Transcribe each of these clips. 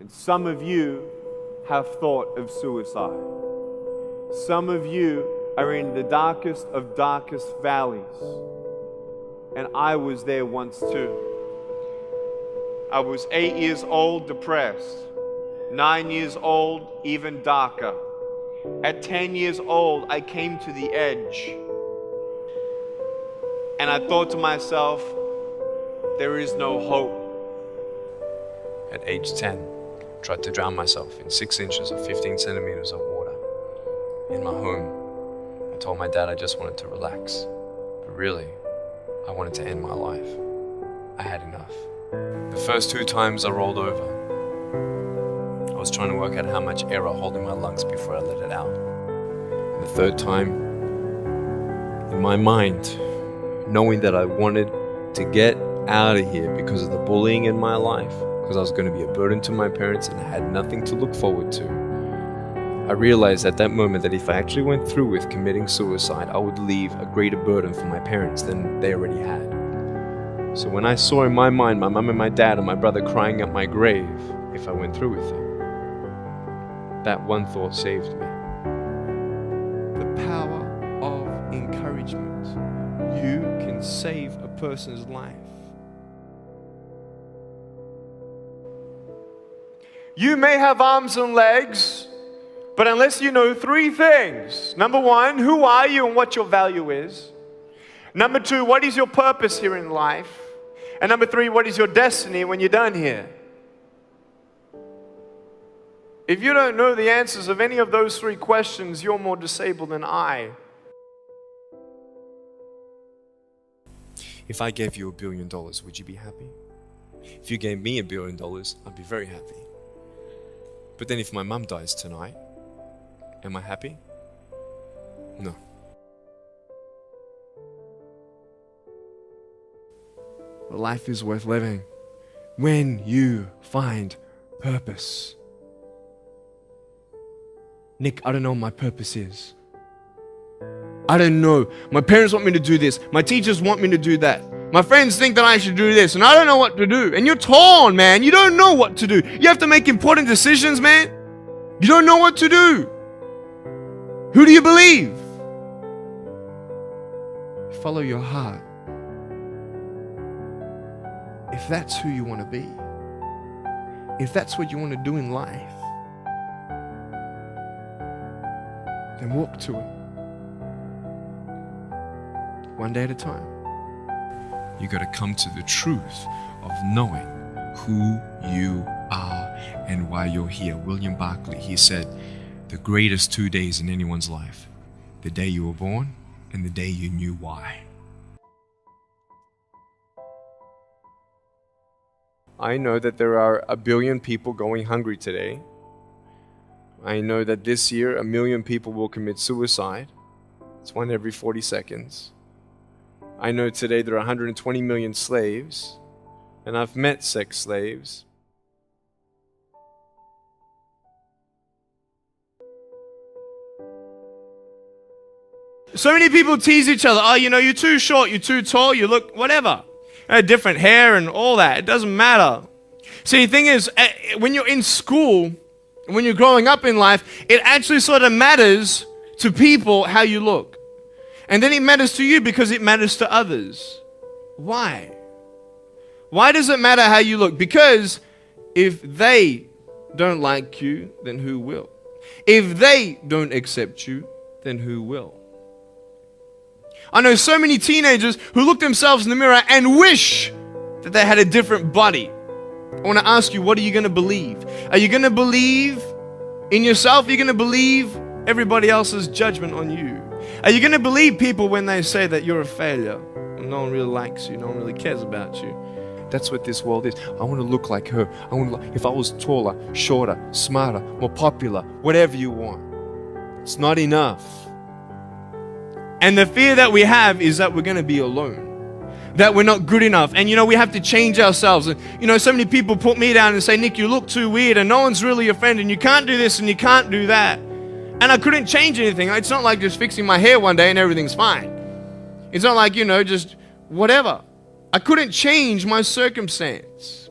And some of you have thought of suicide. Some of you are in the darkest of darkest valleys. And I was there once too. I was 8 years old, depressed. 9 years old, even darker. At 10 years old, I came to the edge. And I thought to myself, there is no hope. At age 10, tried to drown myself in 6 inches or 15 centimeters of water. In my home, I told my dad I just wanted to relax. But really, I wanted to end my life. I had enough. The first 2 times I rolled over, I was trying to work out how much air I hold in my lungs before I let it out. And the 3rd time, in my mind, knowing that I wanted to get out of here because of the bullying in my life, because I was going to be a burden to my parents and I had nothing to look forward to, I realized at that moment that if I actually went through with committing suicide, I would leave a greater burden for my parents than they already had. So when I saw in my mind my mum and my dad and my brother crying at my grave if I went through with it, that one thought saved me. The power of encouragement. You can save a person's life. You may have arms and legs, but unless you know 3 things. Number 1, who are you and what your value is? Number 2, what is your purpose here in life? And number 3, what is your destiny when you're done here? If you don't know the answers of any of those 3 questions, you're more disabled than I. If I gave you $1 billion, would you be happy? If you gave me $1 billion, I'd be very happy. But then if my mum dies tonight, am I happy? No. Life is worth living when you find purpose. Nick, I don't know what my purpose is. I don't know. My parents want me to do this. My teachers want me to do that. My friends think that I should do this, and I don't know what to do. And you're torn, man. You don't know what to do. You have to make important decisions, man. You don't know what to do. Who do you believe? Follow your heart. If that's who you want to be, if that's what you want to do in life, then walk to it. One day at a time. You got to come to the truth of knowing who you are and why you're here. William Barclay, he said, the greatest 2 days in anyone's life, the day you were born and the day you knew why. I know that there are 1 billion people going hungry today. I know that this year 1 million people will commit suicide. It's 1 every 40 seconds. I know today there are 120 million slaves, and I've met sex slaves. So many people tease each other. Oh, you're too short, you're too tall, you look whatever. Different hair and all that. It doesn't matter. See, the thing is, when you're in school, when you're growing up in life, it actually sort of matters to people how you look. And then it matters to you because it matters to others. Why? Why does it matter how you look? Because if they don't like you, then who will? If they don't accept you, then who will? I know so many teenagers who look themselves in the mirror and wish that they had a different body. I want to ask you, what are you going to believe? Are you going to believe in yourself? Are you going to believe everybody else's judgment on you? Are you going to believe people when they say that you're a failure and no one really likes you, no one really cares about you? That's what this world is. I want to look like her. If I was taller, shorter, smarter, more popular, whatever you want. It's not enough. And the fear that we have is that we're going to be alone, that we're not good enough. And we have to change ourselves. And so many people put me down and say, Nick, you look too weird and no one's really your friend and you can't do this and you can't do that. And I couldn't change anything. It's not like just fixing my hair one day and everything's fine. It's not like, just whatever. I couldn't change my circumstance.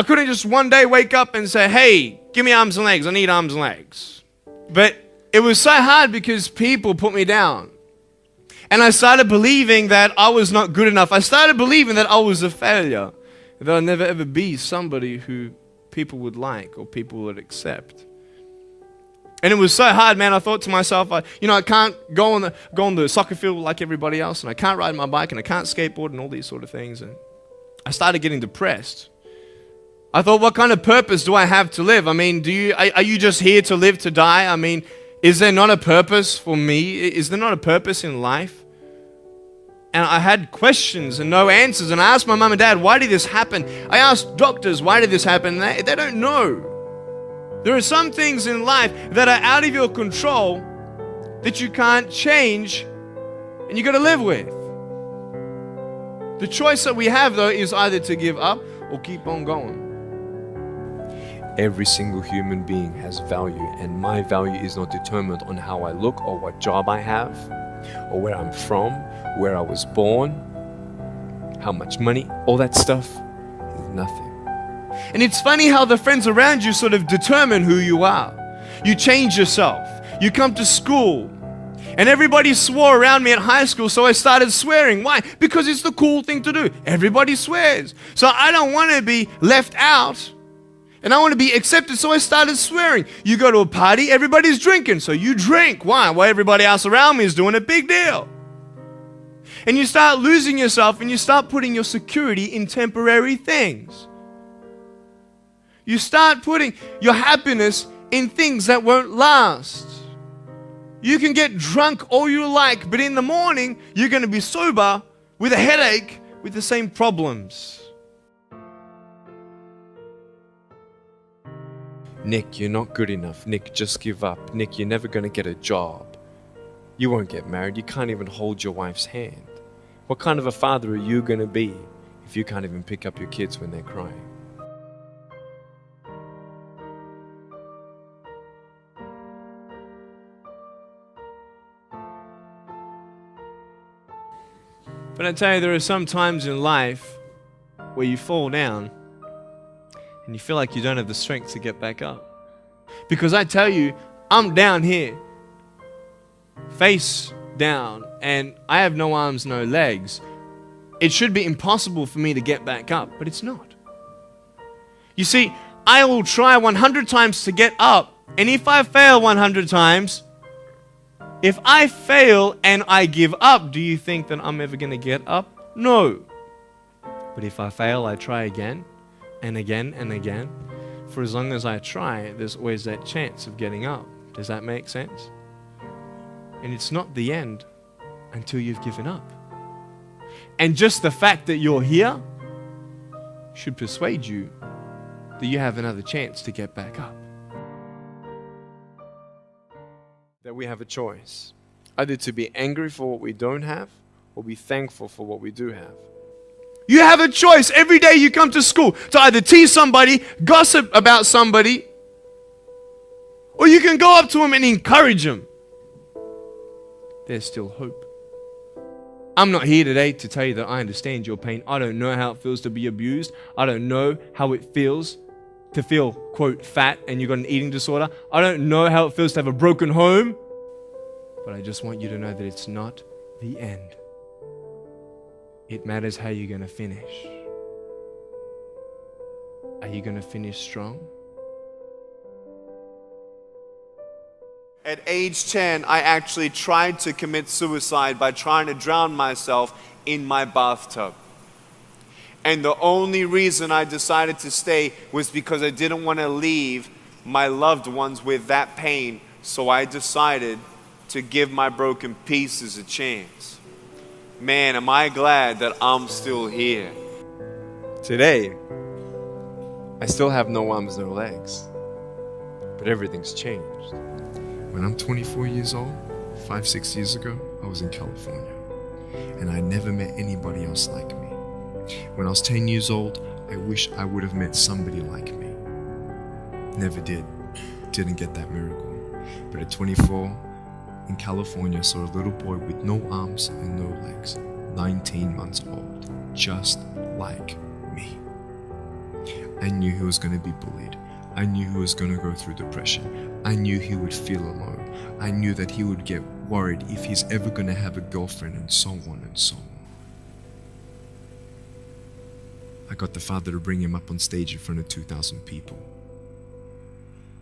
I couldn't just one day wake up and say, hey, give me arms and legs. I need arms and legs. But it was so hard because people put me down. And I started believing that I was not good enough. I started believing that I was a failure. That I'd never ever be somebody who people would like or people would accept. And it was so hard, man. I thought to myself, I can't go on the soccer field like everybody else, and I can't ride my bike, and I can't skateboard, and all these sort of things. And I started getting depressed. I thought, what kind of purpose do I have to live? I mean, are you just here to live to die? I mean, is there not a purpose for me? Is there not a purpose in life? And I had questions and no answers. And I asked my mum and dad, why did this happen? I asked doctors, why did this happen? They don't know. There are some things in life that are out of your control that you can't change and you got to live with. The choice that we have, though, is either to give up or keep on going. Every single human being has value, and my value is not determined on how I look or what job I have or where I'm from, where I was born, how much money. All that stuff is nothing. And it's funny how the friends around you sort of determine who you are. You change yourself. You come to school. And everybody swore around me at high school, so I started swearing. Why? Because it's the cool thing to do. Everybody swears. So I don't want to be left out. And I want to be accepted, so I started swearing. You go to a party, everybody's drinking, so you drink. Why? Well, everybody else around me is doing a big deal. And you start losing yourself, and you start putting your security in temporary things. You start putting your happiness in things that won't last. You can get drunk all you like, but in the morning, you're going to be sober with a headache with the same problems. Nick, you're not good enough. Nick, just give up. Nick, you're never going to get a job. You won't get married. You can't even hold your wife's hand. What kind of a father are you going to be if you can't even pick up your kids when they're crying? But I tell you, there are some times in life where you fall down and you feel like you don't have the strength to get back up. Because I tell you, I'm down here, face down, and I have no arms, no legs. It should be impossible for me to get back up, but it's not. You see, I will try 100 times to get up, and if I fail 100 times, if I fail and I give up, do you think that I'm ever going to get up? No. But if I fail, I try again and again and again. For as long as I try, there's always that chance of getting up. Does that make sense? And it's not the end until you've given up. And just the fact that you're here should persuade you that you have another chance to get back up. That we have a choice, either to be angry for what we don't have or be thankful for what we do have. You have a choice every day you come to school to either tease somebody, gossip about somebody, or you can go up to them and encourage them. There's still hope. I'm not here today to tell you that I understand your pain. I don't know how it feels to be abused. I don't know how it feels to feel, quote, fat and you've got an eating disorder. I don't know how it feels to have a broken home. But I just want you to know that it's not the end. It matters how you're going to finish. Are you going to finish strong? At age 10, I actually tried to commit suicide by trying to drown myself in my bathtub. And the only reason I decided to stay was because I didn't want to leave my loved ones with that pain. So I decided to give my broken pieces a chance. Man, am I glad that I'm still here. Today, I still have no arms, no legs. But everything's changed. When I'm 24 years old, 5-6 years ago, I was in California. And I never met anybody else like me. When I was 10 years old, I wish I would have met somebody like me. Never did. Didn't get that miracle. But at 24, in California, I saw a little boy with no arms and no legs, 19 months old, just like me. I knew he was going to be bullied. I knew he was going to go through depression. I knew he would feel alone. I knew that he would get worried if he's ever going to have a girlfriend, and so on and so on. I got the father to bring him up on stage in front of 2,000 people.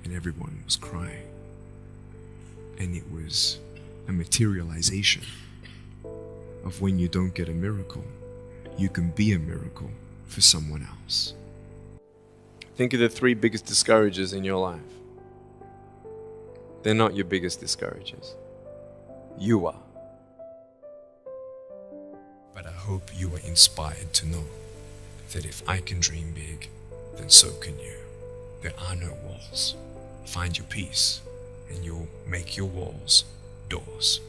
And everyone was crying. And it was a materialization of when you don't get a miracle, you can be a miracle for someone else. Think of the 3 biggest discouragers in your life. They're not your biggest discouragers. You are. But I hope you are inspired to know that if I can dream big, then so can you. There are no walls. Find your peace, and you'll make your walls doors.